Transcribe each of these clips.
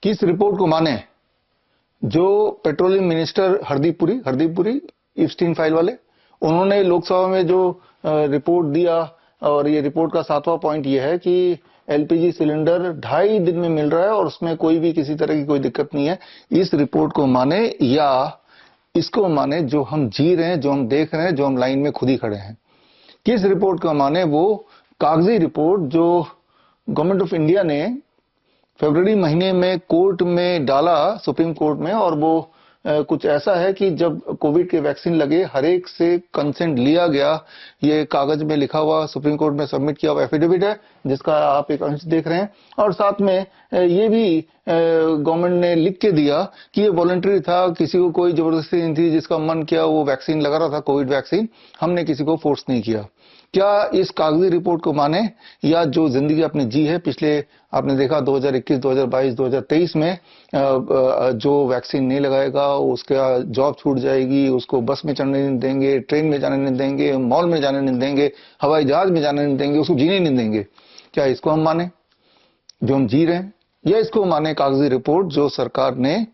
किस रिपोर्ट को माने? जो petroleum minister Hardeep Puri Epstein file वाले, उन्होंने लोकसभा में जो रिपोर्ट दिया, और ये रिपोर्ट का 7वां पॉइंट ये है कि एलपीजी सिलेंडर 2.5 दिन में मिल रहा है और उसमें कोई भी किसी तरह की कोई दिक्कत नहीं है। इस रिपोर्ट को माने या इसको माने जो हम जी रहे हैं, जो हम देख रहे हैं, जो हम लाइन में खुद ही खड़े हैं? किस रिपोर्ट को माने? वो कागजी रिपोर्ट जो गवर्नमेंट ऑफ इंडिया ने फरवरी महीने में कोर्ट में डाला, सुप्रीम कोर्ट में, और वो कुछ ऐसा है कि जब कोविड के वैक्सीन लगे हर एक से कंसेंट लिया गया। ये कागज में लिखा हुआ सुप्रीम कोर्ट में सबमिट किया हुआ एफिडेविट है, जिसका आप एक अंश देख रहे हैं। और साथ में ये भी गवर्नमेंट ने लिख के दिया कि ये वॉलंटरी था, किसी को कोई जबरदस्ती नहीं थी, जिसका मन किया वो वैक्सीन लगा रहा था, कोविड वैक्सीन। हमने किसी को फोर्स नहीं किया। क्या इस कागजी रिपोर्ट को माने, या जो जिंदगी आपने जी है पिछले, आपने देखा 2021, 2022, 2023 में जो वैक्सीन नहीं लगाएगा उसका जॉब छूट जाएगी, उसको बस में चढ़ने नहीं देंगे, ट्रेन में जाने नहीं देंगे, मॉल में जाने नहीं देंगे, हवाई जहाज में जाने नहीं देंगे, उसको जीने नहीं देंगे। क्या इसको हम माने जो हम जी रहे हैं, या इसको माने कागजी रिपोर्ट जो सरकार ने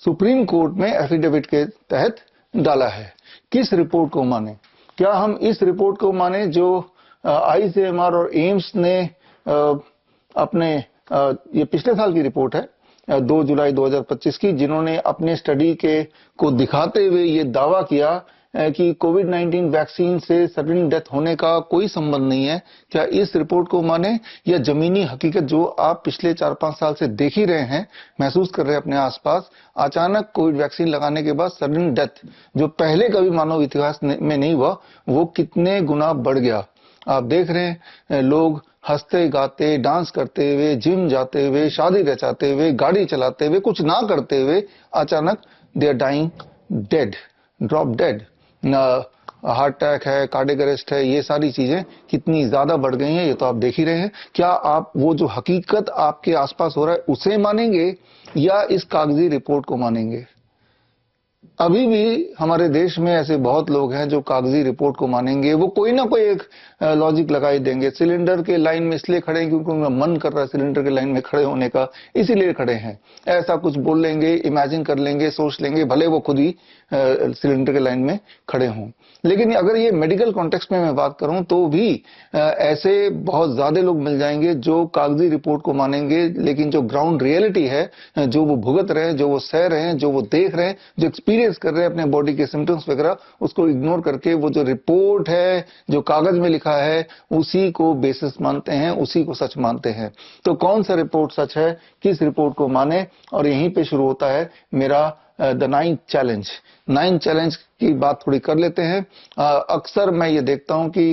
सुप्रीम कोर्ट में एफिडेविट के तहत डाला है? किस रिपोर्ट को माने? क्या हम इस रिपोर्ट को माने जो आईसीएमआर और एम्स ने अपने, ये पिछले साल की रिपोर्ट है 2 जुलाई 2025 की, जिन्होंने अपने स्टडी के को दिखाते हुए ये दावा किया कि कोविड-19 वैक्सीन से सडन डेथ होने का कोई संबंध नहीं है? क्या इस रिपोर्ट को माने, या जमीनी हकीकत जो आप पिछले 4-5 साल से देख ही रहे हैं, महसूस कर रहे हैं अपने आसपास, अचानक कोविड वैक्सीन लगाने के बाद सडन डेथ जो पहले कभी मानव इतिहास में नहीं हुआ, वो कितने गुना बढ़ गया? आप देख रहे हैं लोग हंसते गाते डांस करते हुए, जिम जाते हुए, शादी रचाते हुए, गाड़ी चलाते हुए, कुछ ना करते हुए अचानक they are dying dead, drop dead. Heart attack है, कार्डियक अरेस्ट है, ये सारी चीजें कितनी ज्यादा बढ़ गई हैं, ये तो आप देख ही रहे हैं। क्या आप वो जो हकीकत आपके आसपास हो रहा है उसे मानेंगे, या इस कागजी रिपोर्ट को मानेंगे? अभी भी हमारे देश में ऐसे बहुत लोग हैं जो कागजी रिपोर्ट को मानेंगे। वो कोई ना कोई एक लॉजिक लगाई देंगे। सिलेंडर के लाइन में इसलिए खड़े हैं क्योंकि उनका मन कर रहा है सिलेंडर के लाइन में खड़े होने का, इसीलिए खड़े हैं। ऐसा कुछ बोल लेंगे, इमेजिन कर लेंगे, सोच लेंगे, भले वो खुद ही सिलेंडर के लाइन में खड़े हों। लेकिन अगर ये मेडिकल कॉन्टेक्स्ट में मैं बात करूं तो भी ऐसे बहुत ज्यादा लोग मिल जाएंगे जो कागजी रिपोर्ट को मानेंगे, लेकिन जो ग्राउंड रियलिटी है, जो वो भुगत रहे हैं, जो वो सह रहे हैं, जो वो देख रहे हैं, जो एक्सपीरियंस कर रहे हैं अपने बॉडी के सिम्टम्स वगैरह, उसको इग्नोर करके वो जो रिपोर्ट है, जो कागज में लिखा है, उसी को बेसिस मानते हैं, उसी को सच मानते हैं। तो कौन सा रिपोर्ट सच है, किस रिपोर्ट को माने? और यहीं पे शुरू होता है मेरा the 9th challenge. 9th challenge की बात थोड़ी कर लेते हैं। अक्सर मैं ये देखता हूं कि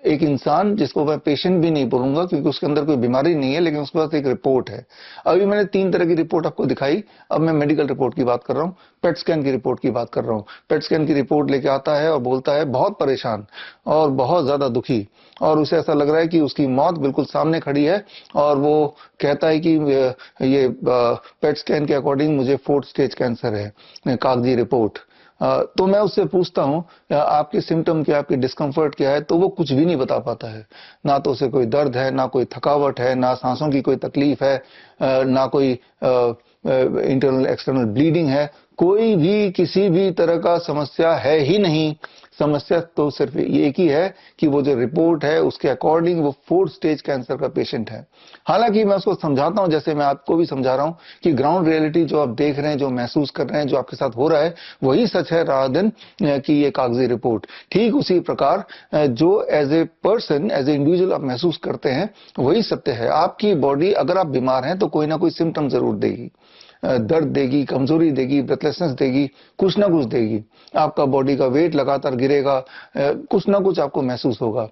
एक इंसान, जिसको मैं पेशेंट भी नहीं बोलूंगा क्योंकि उसके अंदर कोई बीमारी नहीं है, लेकिन उसके पास एक रिपोर्ट है। अभी मैंने 3 तरह की रिपोर्ट आपको दिखाई, अब मैं मेडिकल रिपोर्ट की बात कर रहा हूं, पेट स्कैन की रिपोर्ट की बात कर रहा हूं। पेट स्कैन की रिपोर्ट लेके आता है और बोलता है बहुत परेशान और बहुत ज्यादा दुखी, और उसे ऐसा लग रहा है कि उसकी मौत बिल्कुल सामने खड़ी है, और वो कहता है कि ये पेट स्कैन के अकॉर्डिंग मुझे 4th स्टेज कैंसर है, कागजी रिपोर्ट। तो मैं उससे पूछता हूं आपके सिम्टम क्या, आपकी डिस्कम्फर्ट क्या है, तो वो कुछ भी नहीं बता पाता है। ना तो उसे कोई दर्द है, ना कोई थकावट है, ना सांसों की कोई तकलीफ है, ना कोई इंटरनल एक्सटर्नल ब्लीडिंग है, कोई भी किसी भी तरह का समस्या है ही नहीं। समस्या तो सिर्फ ये एक ही है कि वो जो रिपोर्ट है उसके अकॉर्डिंग वो 4th स्टेज कैंसर का पेशेंट है। हालांकि मैं उसको समझाता हूं, जैसे मैं आपको भी समझा रहा हूं कि ग्राउंड रियलिटी जो आप देख रहे हैं, जो महसूस कर रहे हैं, जो आपके साथ हो रहा है, वही सच है रादर देन कि ये कागजी रिपोर्ट। ठीक उसी प्रकार जो as a person, as a individual आप महसूस करते हैं, वही सत्य है। आपकी बॉडी, अगर आप बीमार हैं तो कोई ना कोई सिम्टम जरूर देगी, दर्द देगी, कमजोरी देगी, ब्रेथलेसनेस देगी, कुछ ना कुछ देगी। आपका बॉडी का वेट लगातार गिरेगा, कुछ ना कुछ आपको महसूस होगा।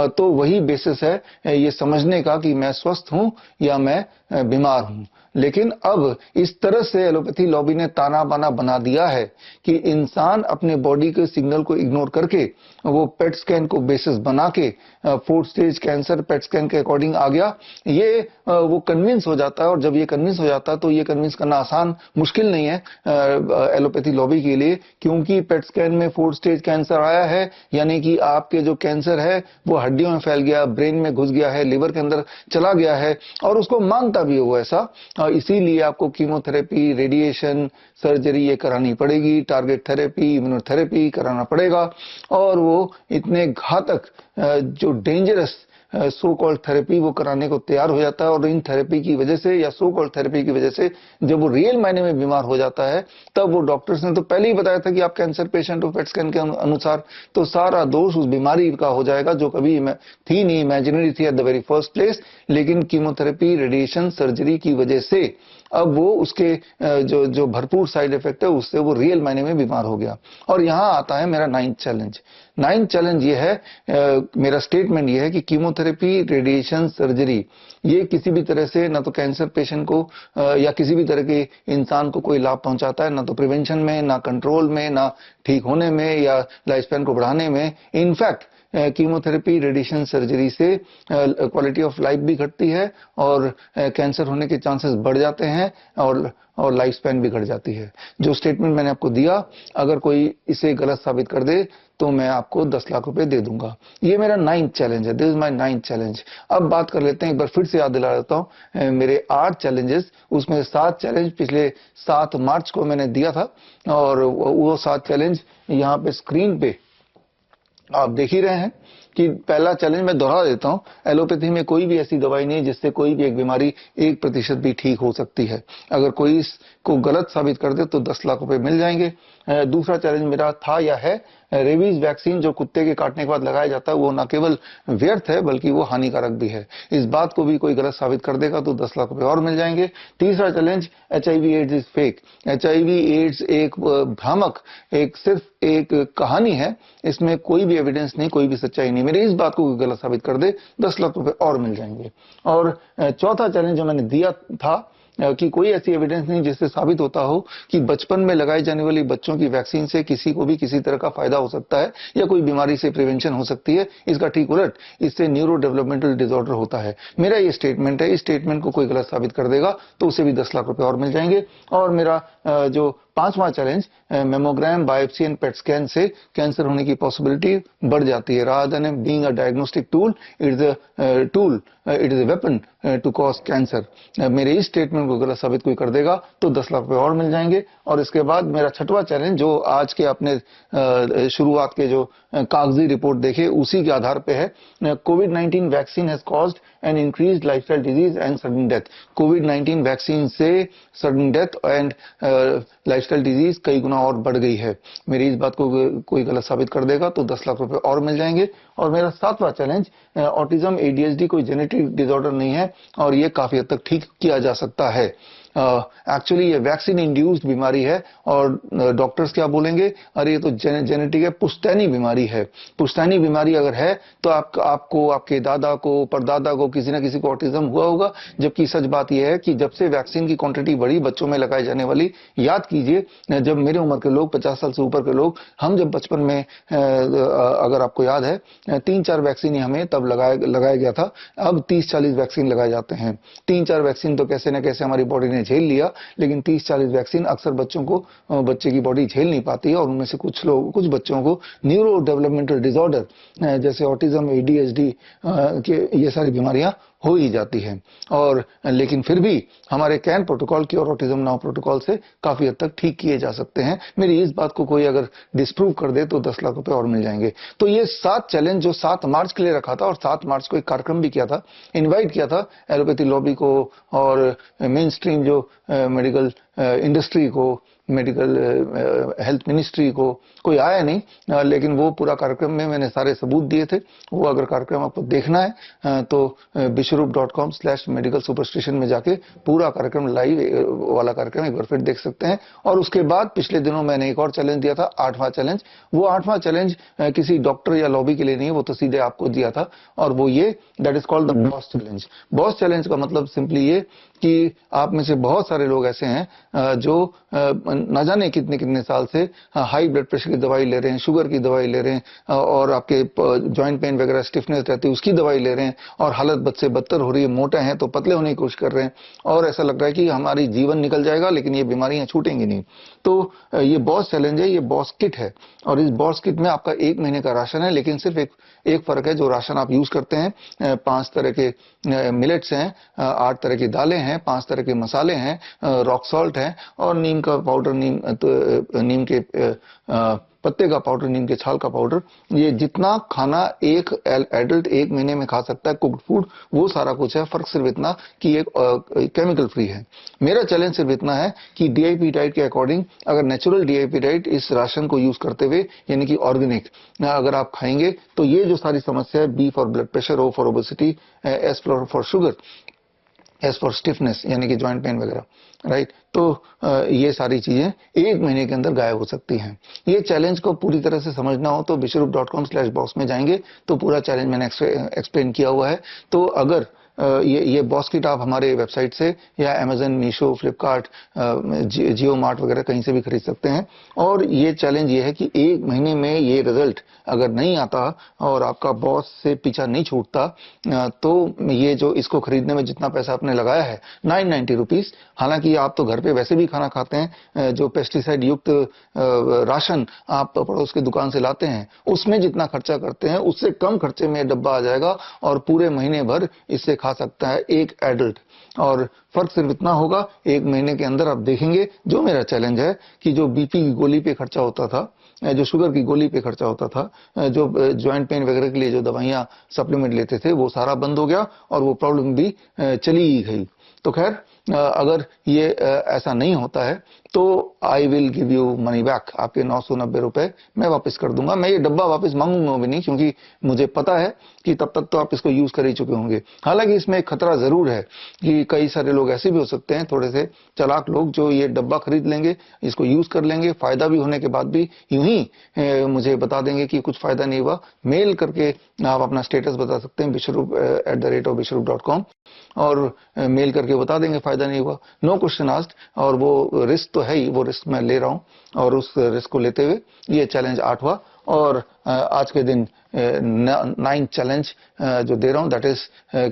तो वही बेसिस है ये समझने का कि मैं स्वस्थ हूं या मैं बीमार हूं। लेकिन अब इस तरह से एलोपैथी लॉबी ने ताना बाना बना दिया है कि इंसान अपने बॉडी के सिग्नल को इग्नोर करके वो पेट स्कैन को बेसिस बना के 4th stage cancer PET scan के अकॉर्डिंग आ गया, ये वो कन्विंस हो जाता है। और जब ये कन्विंस हो जाता है तो ये कन्विंस करना आसान, मुश्किल नहीं है एलोपैथी लॉबी के लिए, क्योंकि पेट स्कैन में 4th स्टेज कैंसर आया है, यानी कि आपके जो कैंसर है वो हड्डियों में फैल गया, ब्रेन में घुस गया है, लिवर के अंदर चला गया है, और उसको मानता भी हो ऐसा, इसीलिए आपको कीमोथेरेपी, रेडिएशन, सर्जरी ये करानी पड़ेगी, टारगेट थेरेपी, इम्यूनोथेरेपी कराना पड़ेगा। और वो इतने घातक जो डेंजरस सो कॉल्ड थेरेपी वो कराने को तैयार हो जाता है। और इन थेरेपी की वजह से या सो कॉल्ड थेरेपी की वजह से जब वो रियल मायने में बीमार हो जाता है, तब वो डॉक्टर्स ने तो पहले ही बताया था कि आप कैंसर पेशेंट हो पेट स्कैन के अनुसार, तो सारा दोष उस बीमारी का हो जाएगा जो कभी थी नहीं, इमेजिनरी थी at the very first place. लेकिन कीमोथेरेपी, रेडिएशन, सर्जरी की वजह से अब वो उसके जो भरपूर साइड इफेक्ट है उससे वो रियल मायने में बीमार हो गया। और यहां आता है मेरा 9th चैलेंज। 9th चैलेंज ये है, मेरा स्टेटमेंट ये है कि कीमोथेरेपी, रेडिएशन, सर्जरी ये किसी भी तरह से ना तो कैंसर पेशेंट को या किसी भी तरह के इंसान को कोई लाभ पहुंचाता है, ना तो प्रिवेंशन में, ना कंट्रोल में, ना ठीक होने में या लाइफ स्पैन को बढ़ाने में। इनफैक्ट कीमोथेरेपी, रेडिएशन, सर्जरी से क्वालिटी ऑफ लाइफ भी घटती है और कैंसर होने के चांसेस बढ़ जाते हैं और लाइफ स्पैन भी घट जाती है। जो स्टेटमेंट मैंने आपको दिया, अगर कोई इसे गलत साबित कर दे तो मैं आपको 10 लाख रुपए दे दूंगा। ये मेरा 9th चैलेंज है। This is my 9th challenge. अब बात कर लेते हैं, एक बार फिर से याद दिला देता हूं मेरे 8 चैलेंजेस, उसमें 7 चैलेंज पिछले 7 मार्च को मैंने दिया था। और वो 7 चैलेंज यहाँ पे स्क्रीन पे आप देख ही रहे हैं कि पहला चैलेंज मैं दोहरा देता हूं, एलोपैथी में कोई भी ऐसी दवाई नहीं है जिससे कोई भी एक बीमारी 1% भी ठीक हो सकती है। अगर कोई इसको गलत साबित कर दे तो 10 लाख रुपए मिल जाएंगे। दूसरा चैलेंज मेरा था या है, रेबीज वैक्सीन जो कुत्ते के काटने के बाद लगाया जाता है वो न केवल व्यर्थ है बल्कि वो हानिकारक भी है। इस बात को भी कोई गलत साबित कर देगा तो 10 लाख रुपए और मिल जाएंगे। तीसरा challenge, HIV AIDS is fake. HIV AIDS एक भ्रामक, एक सिर्फ एक कहानी है, इसमें कोई भी एविडेंस नहीं, कोई भी सच्चाई नहीं। मेरे इस बात को गलत साबित कर दे 10 लाख रुपए और मिल जाएंगे। और चौथा चैलेंज जो मैंने दिया था कि कोई ऐसी एविडेंस नहीं जिससे साबित होता हो कि बचपन में लगाई जाने वाली बच्चों की वैक्सीन से किसी को भी किसी तरह का फायदा हो सकता है या कोई बीमारी से प्रिवेंशन हो सकती है। इसका ठीक उलट, इससे न्यूरो डेवलपमेंटल डिसऑर्डर होता है। मेरा ये स्टेटमेंट है, इस स्टेटमेंट को कोई गलत साबित कर देगा तो उसे भी 10 लाख रुपए और मिल जाएंगे। और मेरा जो 5वां challenge, mammogram, biopsy and PET scan से कैंसर होने की पॉसिबिलिटी बढ़ जाती है। Rather than being a diagnostic tool, it is a tool, it is a weapon to cause cancer. मेरे इस स्टेटमेंट को गलत साबित कोई कर देगा तो 10 लाख रुपए और मिल जाएंगे। और इसके बाद मेरा 6वां चैलेंज, जो आज के अपने शुरुआत के जो कागजी रिपोर्ट देखे उसी के आधार पे है, कोविड-19 vaccine has caused an increased lifestyle disease and sudden death. कोविड-19 वैक्सीन से sudden death and lifestyle disease कई गुना और बढ़ गई है। मेरी इस बात को कोई गलत साबित कर देगा तो 10 लाख रुपए और मिल जाएंगे। और मेरा 7वां चैलेंज, ऑटिज्म, ADHD कोई जेनेटिक डिसऑर्डर नहीं है और ये काफी हद तक ठीक किया जा सकता है। एक्चुअली ये वैक्सीन इंड्यूस्ड बीमारी है और डॉक्टर्स क्या बोलेंगे, अरे ये तो जेनेटिक है, पुश्तैनी बीमारी है। पुश्तैनी बीमारी अगर है तो आपको, आपके दादा को, परदादा को, किसी ना किसी को ऑटिज्म हुआ होगा। जबकि सच बात यह है कि जब से वैक्सीन की क्वांटिटी बढ़ी बच्चों में लगाई जाने वाली, याद कीजिए जब मेरे उम्र के लोग, 50 साल से ऊपर के लोग, हम जब बचपन में, अगर आपको याद है, 3-4 वैक्सीन हमें तब लगाया गया था। अब 30-40 वैक्सीन लगाए जाते हैं। 3-4 वैक्सीन तो कैसे न कैसे हमारी बॉडी ने झेल लिया, लेकिन 30-40 वैक्सीन अक्सर बच्चे की बॉडी झेल नहीं पाती है और उनमें से कुछ बच्चों को न्यूरो डेवलपमेंटल डिसऑर्डर जैसे ऑटिज्म, ADHD के ये सारी बीमारियां हो ही जाती है। और लेकिन फिर भी हमारे कैन प्रोटोकॉल की और ऑटिज्म नाउ प्रोटोकॉल से काफी हद तक ठीक किए जा सकते हैं। मेरी इस बात को कोई अगर डिस्प्रूव कर दे तो 10 लाख रुपए और मिल जाएंगे। तो ये 7 चैलेंज जो 7 मार्च के लिए रखा था और 7 मार्च को एक कार्यक्रम भी किया था, इनवाइट किया था एलोपैथी लॉबी को और मेन स्ट्रीम जो मेडिकल इंडस्ट्री को, मेडिकल हेल्थ मिनिस्ट्री को, कोई आया नहीं। लेकिन वो पूरा कार्यक्रम में मैंने सारे सबूत दिए थे। वो अगर कार्यक्रम आपको देखना है तो bishrup.com/medicalsuperstation में जाके पूरा कार्यक्रम, लाइव वाला कार्यक्रम एक बार फिर देख सकते हैं। और उसके बाद पिछले दिनों मैंने एक और चैलेंज दिया था, 8वां चैलेंज। वो 8वां चैलेंज किसी डॉक्टर या लॉबी के लिए नहीं है, वो तो सीधे आपको दिया था। और वो ये, that is called the boss challenge. Boss challenge का मतलब सिंपली ये कि आप में से बहुत सारे लोग ऐसे हैं जो ना जाने कितने कितने साल से हाई ब्लड प्रेशर की दवाई ले रहे हैं, शुगर की दवाई ले रहे हैं, और आपके जॉइंट पेन वगैरह स्टिफनेस रहती है उसकी दवाई ले रहे हैं, और हालत बद से बदतर हो रही है, मोटे हैं तो पतले होने की कोशिश कर रहे हैं, और ऐसा लग रहा है कि हमारी जीवन निकल जाएगा लेकिन ये बीमारियां छूटेंगी नहीं। तो ये बॉस चैलेंज है, ये बॉस किट है, और इस बॉस किट में आपका 1 महीने का राशन है, लेकिन सिर्फ एक फर्क है, जो राशन आप यूज करते हैं 5 तरह के मिलेट्स हैं, 8 तरह की दालें हैं, 5 तरह के मसाले हैं, रॉक सॉल्ट है, और नीम का पाउडर, नीम के पत्ते का पाउडर, नीम के छाल का पाउडर। ये जितना खाना एक एडल्ट 1 महीने में खा सकता है कुक्ड फूड, वो सारा कुछ है। फर्क सिर्फ इतना कि ये केमिकल फ्री है। मेरा चैलेंज सिर्फ इतना है कि डीआईपी डाइट के अकॉर्डिंग, अगर नेचुरल डीआईपी डाइट इस राशन को यूज करते हुए, यानी कि ऑर्गेनिक अगर आप खाएंगे, तो ये जो सारी समस्या है, B for blood pressure, O for obesity, S for sugar, S for stiffness यानी कि जॉइंट पेन वगैरह, राइट, तो ये सारी चीजें 1 महीने के अंदर गायब हो सकती हैं। ये चैलेंज को पूरी तरह से समझना हो तो bishrup.com/box में जाएंगे तो पूरा चैलेंज मैंने एक्सप्लेन किया हुआ है। तो अगर ये बॉस किट आप हमारे वेबसाइट से या अमेजन, मीशो, फ्लिपकार्ट, जियो मार्ट वगैरह कहीं से भी खरीद सकते हैं। और ये चैलेंज ये है कि 1 महीने में ये रिजल्ट अगर नहीं आता और आपका बॉस से पीछा नहीं छूटता, तो ये जो इसको खरीदने में जितना पैसा आपने लगाया है 990 रुपीज, हालांकि आप तो घर पे वैसे भी खाना खाते हैं, जो पेस्टिसाइड युक्त राशन आप पड़ोस की दुकान से लाते हैं, उसमें जितना खर्चा करते हैं उससे कम खर्चे में डब्बा आ जाएगा और पूरे महीने भर इससे खा सकता है एक एडल्ट। और फर्क सिर्फ इतना होगा, 1 महीने के अंदर आप देखेंगे, जो मेरा चैलेंज है कि जो बीपी की गोली पे खर्चा होता था, जो शुगर की गोली पे खर्चा होता था, जो ज्वाइंट पेन वगैरह के लिए जो दवाइयां सप्लीमेंट लेते थे, वो सारा बंद हो गया और वो प्रॉब्लम भी चली ही गई। तो खैर, अगर ये ऐसा नहीं होता है तो I will give you money back, आपके 990 रुपए मैं वापस कर दूंगा। मैं ये डब्बा वापस मांगूंगा भी नहीं, क्योंकि मुझे पता है कि तब तक तो आप इसको यूज कर ही चुके होंगे। हालांकि इसमें एक खतरा जरूर है कि कई सारे लोग ऐसे भी हो सकते हैं, थोड़े से चालाक लोग, जो ये डब्बा खरीद लेंगे, इसको यूज कर लेंगे, फायदा भी होने के बाद भी यूं ही मुझे बता देंगे कि कुछ फायदा नहीं हुआ। मेल करके आप अपना स्टेटस बता सकते हैं bishrup@bishrup.com, और मेल करके बता देंगे फायदा नहीं हुआ, नो क्वेश्चन आस्क्ड। और वो रिस्क तो है ही, वो रिस्क मैं ले रहा हूं, और उस रिस्क को लेते हुए ये चैलेंज 8वां और आज के दिन 9th चैलेंज जो दे रहा हूं, दैट इज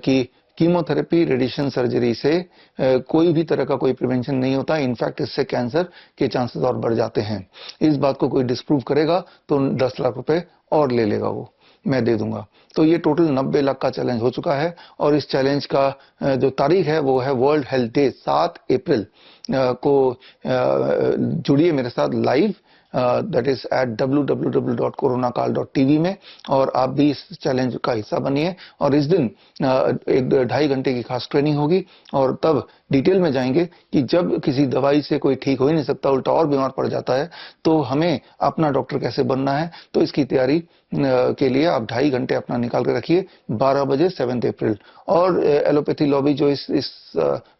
कि कीमोथेरेपी, रेडिएशन सर्जरी से कोई भी तरह का कोई प्रिवेंशन नहीं होता। इनफैक्ट इससे कैंसर के चांसेस और बढ़ जाते हैं। इस बात को कोई डिस्प्रूव करेगा तो 10 लाख रुपए और ले लेगा, वो मैं दे दूंगा। तो ये टोटल 90 लाख का चैलेंज हो चुका है। और इस चैलेंज का जो तारीख है वो है वर्ल्ड हेल्थ डे, 7 अप्रैल को जुड़िए मेरे साथ live, that is eight www.coronakal.tv में, और आप भी इस चैलेंज का हिस्सा बनिए। और इस दिन 1-2.5 घंटे की खास ट्रेनिंग होगी, और तब डिटेल में जाएंगे कि जब किसी दवाई से कोई ठीक हो ही नहीं सकता, उल्टा और बीमार पड़ जाता है, तो हमें अपना डॉक्टर कैसे बनना है। तो इसकी तैयारी के लिए आप 2.5 घंटे अपना निकाल कर रखिए, 12 बजे 7 अप्रैल। और एलोपैथी लॉबी जो इस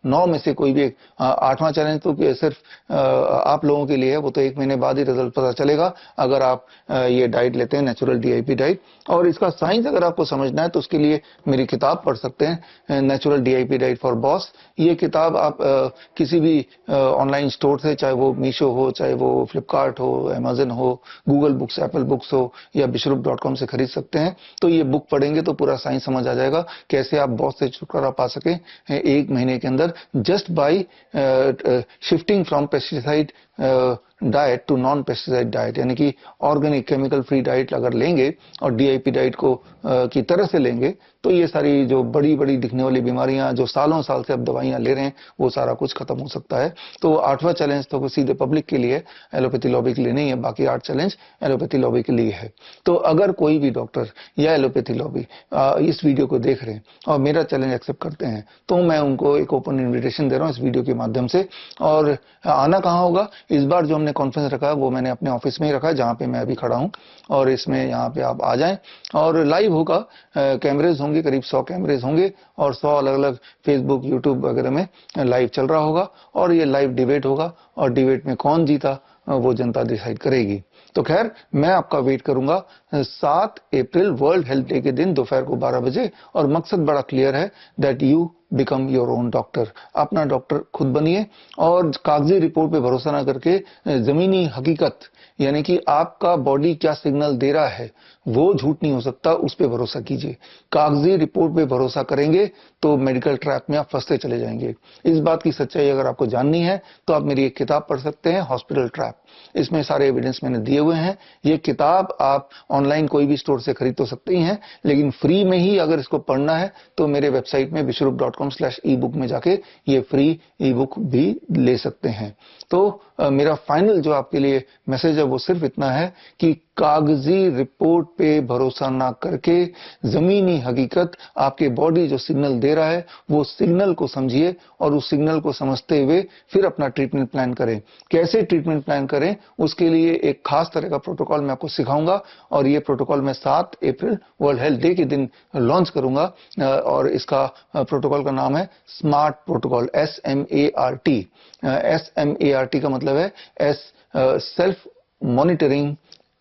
9 में से कोई भी 8वां चैलेंज तो सिर्फ आप लोगों के लिए है, वो तो 1 महीने बाद ही रिजल्ट पता चलेगा अगर आप ये डाइट लेते हैं, नेचुरल डीआईपी डाइट। और इसका साइंस अगर आपको समझना है तो उसके लिए मेरी किताब पढ़ सकते हैं, natural DIP diet for boss. ये किताब आप किसी भी ऑनलाइन स्टोर से, चाहे वो मीशो हो, चाहे वो फ्लिपकार्ट हो, अमेजन हो, गूगल बुक्स, एप्पल बुक्स हो, या bishrup.com से खरीद सकते हैं। तो ये बुक पढ़ेंगे तो पूरा साइंस समझ आ जाएगा, कैसे आप बॉस से छुटकारा पा सके 1 महीने के अंदर, just by shifting from pesticide diet to non pesticide diet, यानी कि ऑर्गेनिक केमिकल फ्री डाइट अगर लेंगे और डीआईपी डाइट को की तरह से लेंगे, तो ये सारी जो बड़ी बड़ी दिखने वाली बीमारियां जो सालों साल से अब दवाइयां ले रहे हैं, वो सारा कुछ खत्म हो सकता है। तो 8वां चैलेंज तो सीधे पब्लिक के लिए, एलोपैथी लॉबी के लिए नहीं है, बाकी 8 चैलेंज एलोपैथी लॉबी के लिए है। तो अगर कोई भी डॉक्टर या एलोपैथी लॉबी इस वीडियो को देख रहे हैं और मेरा चैलेंज एक्सेप्ट करते हैं, तो मैं उनको एक ओपन इन्विटेशन दे रहा हूं इस वीडियो के माध्यम से। और आना कहाँ होगा, इस बार जो हमने कॉन्फ्रेंस रखा है वो मैंने अपने ऑफिस में ही रखा है, जहां पे मैं अभी खड़ा हूं, और इसमें यहाँ पे आप आ जाएं। और लाइव होगा, कैमरेज होंगे, करीब 100 कैमरेज होंगे, और 100 अलग अलग फेसबुक, यूट्यूब वगैरह में लाइव चल रहा होगा। और ये लाइव डिबेट होगा, और डिबेट में कौन जीता वो जनता डिसाइड करेगी। तो खैर मैं आपका वेट करूंगा 7 अप्रैल वर्ल्ड हेल्थ डे के दिन दोपहर को 12 बजे। और मकसद बड़ा क्लियर है, that you become your own doctor. अपना डॉक्टर खुद बनिए और कागजी रिपोर्ट पे भरोसा ना करके जमीनी हकीकत यानी कि आपका बॉडी क्या सिग्नल दे रहा है वो झूठ नहीं हो सकता, उस पे भरोसा कीजिए। कागजी रिपोर्ट पे भरोसा करेंगे तो मेडिकल ट्रैप में आप फंसते चले जाएंगे। इस बात की सच्चाई अगर आपको जाननी है तो आप मेरी एक किताब पढ़ सकते हैं, हॉस्पिटल ट्रैप। इसमें सारे एविडेंस मैंने दिए हुए हैं। ये किताब आप ऑनलाइन कोई भी स्टोर से खरीद तो सकते ही हैं, लेकिन फ्री में ही अगर इसको पढ़ना है तो मेरे वेबसाइट में vishwarup.com/ebook में जाके ये फ्री ई बुक भी ले सकते हैं। तो मेरा फाइनल जो आपके लिए मैसेज है वो सिर्फ इतना है कि कागजी रिपोर्ट पे भरोसा ना करके जमीनी हकीकत आपके बॉडी जो सिग्नल दे रहा है वो सिग्नल को समझिए और उस सिग्नल को समझते हुए फिर अपना ट्रीटमेंट प्लान करें। कैसे ट्रीटमेंट प्लान करें उसके लिए एक खास तरह का प्रोटोकॉल मैं आपको सिखाऊंगा और ये प्रोटोकॉल मैं 7 अप्रैल वर्ल्ड हेल्थ डे के दिन लॉन्च करूंगा। और इसका प्रोटोकॉल का नाम है स्मार्ट प्रोटोकॉल, SMART। SMART का मतलब है self monitoring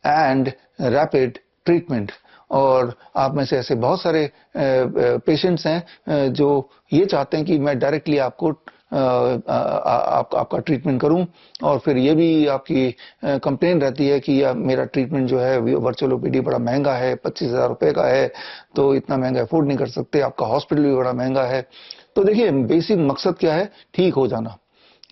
and rapid treatment. और आप में से ऐसे बहुत सारे पेशेंट्स हैं जो ये चाहते हैं कि मैं डायरेक्टली आपको आपका ट्रीटमेंट करूं, और फिर ये भी आपकी कंप्लेन रहती है कि मेरा ट्रीटमेंट जो है वर्चुअल ओपीडी बड़ा महंगा है, 25,000 रुपए का है, तो इतना महंगा अफोर्ड नहीं कर सकते, आपका हॉस्पिटल भी बड़ा महंगा है। तो देखिए बेसिक मकसद क्या है, ठीक हो जाना,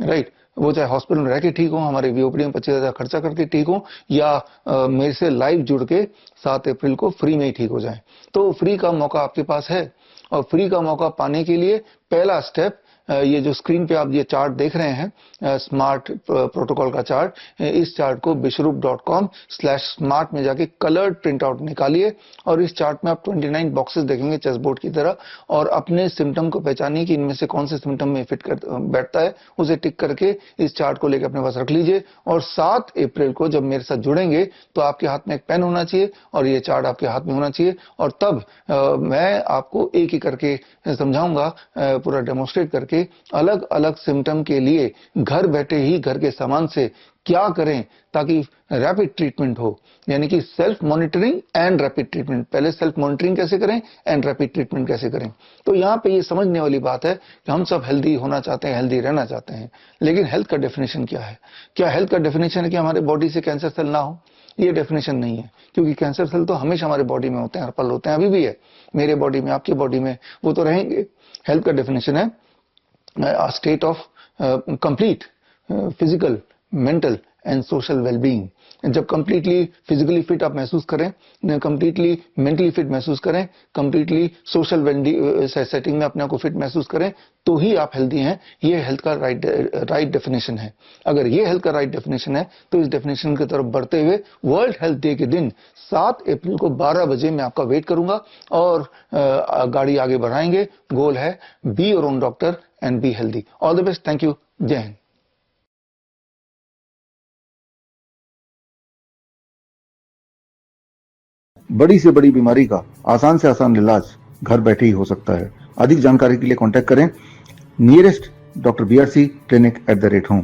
राइट। वो चाहे हॉस्पिटल में रह के ठीक हो, हमारे वीओपीडी में 25,000 खर्चा करके ठीक हो, या मेरे से लाइव जुड़ के 7 अप्रैल को फ्री में ही ठीक हो जाए। तो फ्री का मौका आपके पास है, और फ्री का मौका पाने के लिए पहला स्टेप ये जो स्क्रीन पे आप ये चार्ट देख रहे हैं, स्मार्ट प्रोटोकॉल का चार्ट, इस चार्ट को vishwarup.com/smart में जाके कलर्ड प्रिंट आउट निकालिए और इस चार्ट में आप 29 बॉक्सेस देखेंगे चेस बोर्ड की तरह, और अपने सिम्टम को पहचानिए कि इनमें से कौन से सिम्टम में फिट कर बैठता है, उसे टिक करके इस चार्ट को लेकर अपने पास रख लीजिए। और 7 अप्रैल को जब मेरे साथ जुड़ेंगे तो आपके हाथ में एक पेन होना चाहिए और ये चार्ट आपके हाथ में होना चाहिए, और तब मैं आपको एक एक करके समझाऊंगा, पूरा डेमोन्स्ट्रेट करके अलग अलग सिम्टम के लिए घर बैठे ही घर के सामान से क्या करें ताकि रैपिड ट्रीटमेंट हो, यानी कि self monitoring and rapid treatment. पहले सेल्फ मॉनिटरिंग कैसे करें एंड रैपिड ट्रीटमेंट कैसे करें। तो यहां पे ये समझने वाली बात है कि हम सब हेल्दी होना चाहते हैं, हेल्दी रहना चाहते हैं, लेकिन हेल्थ का डेफिनेशन क्या है? क्या हेल्थ का डेफिनेशन है कि हमारे बॉडी से कैंसर सेल ना हो? ये डेफिनेशन नहीं है, क्योंकि कैंसर सेल तो हमेशा हमारे बॉडी में होते हैं, हर पल होते हैं, अभी भी है मेरे बॉडी में, आपकी बॉडी में, वो तो रहेंगे। हेल्थ का डेफिनेशन है a state of complete physical, mental and social well-being। जब कंप्लीटली फिजिकली फिट आप महसूस करें, कंप्लीटली मेंटली फिट महसूस करें, कंप्लीटली सोशल सेटिंग में अपने आप को फिट महसूस करें, तो ही आप हेल्दी हैं। ये हेल्थ का राइट डेफिनेशन है। अगर ये हेल्थ का राइट डेफिनेशन है तो इस डेफिनेशन की तरफ बढ़ते हुए वर्ल्ड हेल्थ डे के दिन 7 अप्रैल को 12 बजे मैं आपका वेट करूंगा और गाड़ी आगे बढ़ाएंगे। गोल है be your own doctor and be healthy. All the best, thank you, जय हिंद। बड़ी से बड़ी बीमारी का आसान से आसान इलाज घर बैठे ही हो सकता है। अधिक जानकारी के लिए कांटेक्ट करें nearest doctor BRC clinic @home।